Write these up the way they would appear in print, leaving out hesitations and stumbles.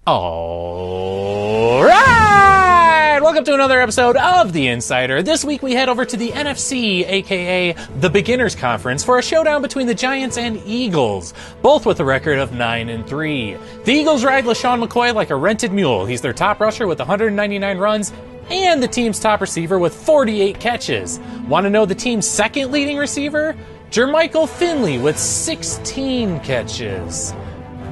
All right! Welcome to another episode of The Insider. This week we head over to the NFC, aka the Beginners Conference, for a showdown between the Giants and Eagles, both with a record of 9-3. The Eagles ride LeSean McCoy like a rented mule. He's their top rusher with 199 runs and the team's top receiver with 48 catches. Want to know the team's second leading receiver? Jermichael Finley with 16 catches.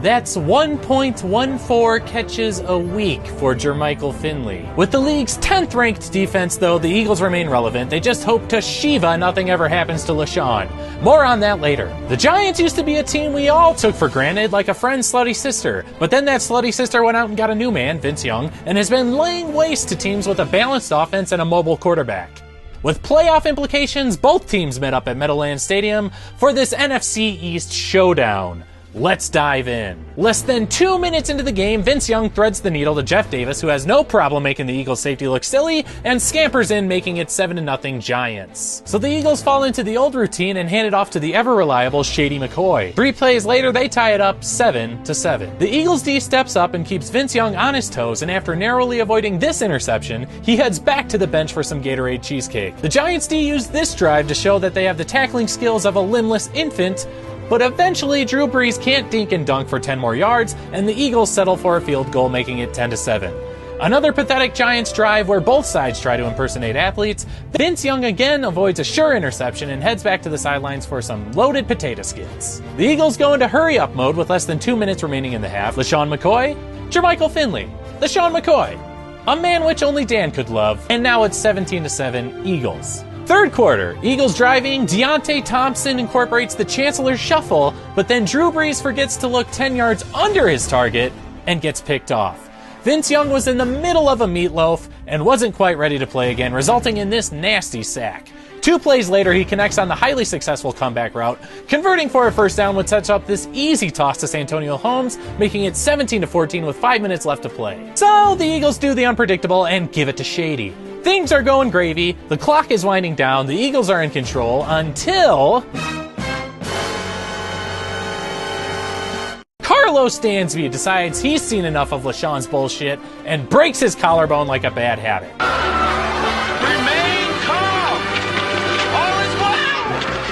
That's 1.14 catches a week for Jermichael Finley. With the league's 10th ranked defense, though, the Eagles remain relevant. They just hope to Shiva nothing ever happens to LeSean. More on that later. The Giants used to be a team we all took for granted, like a friend's slutty sister. But then that slutty sister went out and got a new man, Vince Young, and has been laying waste to teams with a balanced offense and a mobile quarterback. With playoff implications, both teams met up at Meadowlands Stadium for this NFC East showdown. Let's dive in. Less than 2 minutes into the game, Vince Young threads the needle to Jeff Davis, who has no problem making the Eagles safety look silly, and scampers in, making it 7-0 Giants. So the Eagles fall into the old routine and hand it off to the ever-reliable Shady McCoy. 3 plays later, they tie it up 7-7. The Eagles D steps up and keeps Vince Young on his toes, and after narrowly avoiding this interception, he heads back to the bench for some Gatorade cheesecake. The Giants D use this drive to show that they have the tackling skills of a limbless infant, but eventually, Drew Brees can't dink and dunk for 10 more yards, and the Eagles settle for a field goal, making it 10-7. Another pathetic Giants drive where both sides try to impersonate athletes. Vince Young again avoids a sure interception and heads back to the sidelines for some loaded potato skins. The Eagles go into hurry-up mode with less than 2 minutes remaining in the half. LeSean McCoy, Jermichael Finley, LeSean McCoy, a man which only Dan could love, and now it's 17-7 Eagles. Third quarter, Eagles driving, Deontay Thompson incorporates the Chancellor's Shuffle, but then Drew Brees forgets to look 10 yards under his target and gets picked off. Vince Young was in the middle of a meatloaf and wasn't quite ready to play again, resulting in this nasty sack. 2 plays later, he connects on the highly successful comeback route, converting for a first down, which sets up this easy toss to Santonio Holmes, making it 17-14 with 5 minutes left to play. So the Eagles do the unpredictable and give it to Shady. Things are going gravy, the clock is winding down, the Eagles are in control until Carlos Dansby decides he's seen enough of LeSean's bullshit and breaks his collarbone like a bad habit.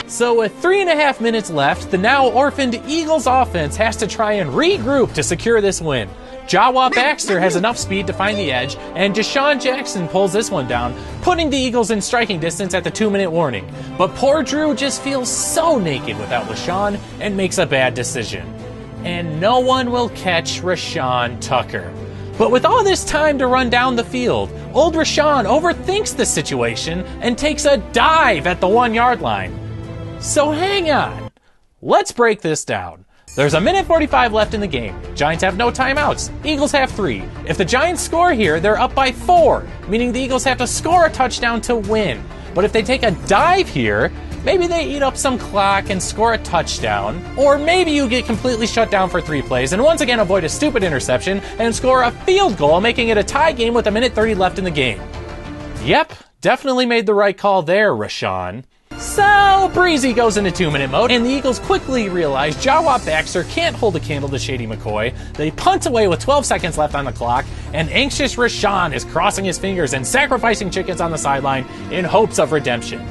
So with 3.5 minutes left, the now orphaned Eagles offense has to try and regroup to secure this win. Jawa Baxter has enough speed to find the edge, and Deshaun Jackson pulls this one down, putting the Eagles in striking distance at the 2-minute warning. But poor Drew just feels so naked without LeSean and makes a bad decision. And no one will catch Rashawn Tucker. But with all this time to run down the field, old Rashawn overthinks the situation and takes a dive at the 1-yard line. So hang on, let's break this down. There's 1:45 left in the game. Giants have no timeouts. Eagles have 3. If the Giants score here, they're up by 4, meaning the Eagles have to score a touchdown to win. But if they take a dive here, maybe they eat up some clock and score a touchdown. Or maybe you get completely shut down for 3 plays and once again avoid a stupid interception and score a field goal, making it a tie game with 1:30 left in the game. Yep, definitely made the right call there, Rashawn. So, Breezy goes into 2-minute mode, and the Eagles quickly realize Jawa Baxter can't hold a candle to Shady McCoy. They punt away with 12 seconds left on the clock, and anxious Rashawn is crossing his fingers and sacrificing chickens on the sideline in hopes of redemption.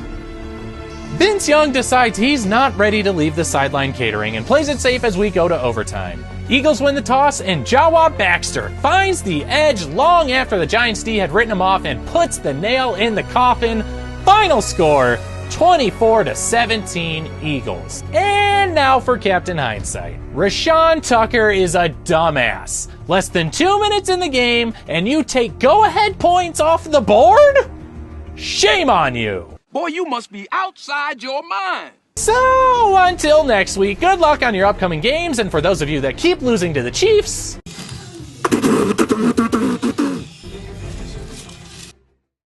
Vince Young decides he's not ready to leave the sideline catering and plays it safe as we go to overtime. Eagles win the toss, and Jawa Baxter finds the edge long after the Giants D had written him off and puts the nail in the coffin. Final score, 24-17 Eagles. And now for Captain Hindsight. Rashawn Tucker is a dumbass. Less than 2 minutes in the game, and you take go-ahead points off the board? Shame on you. Boy, you must be outside your mind. So, until next week, good luck on your upcoming games, and for those of you that keep losing to the Chiefs...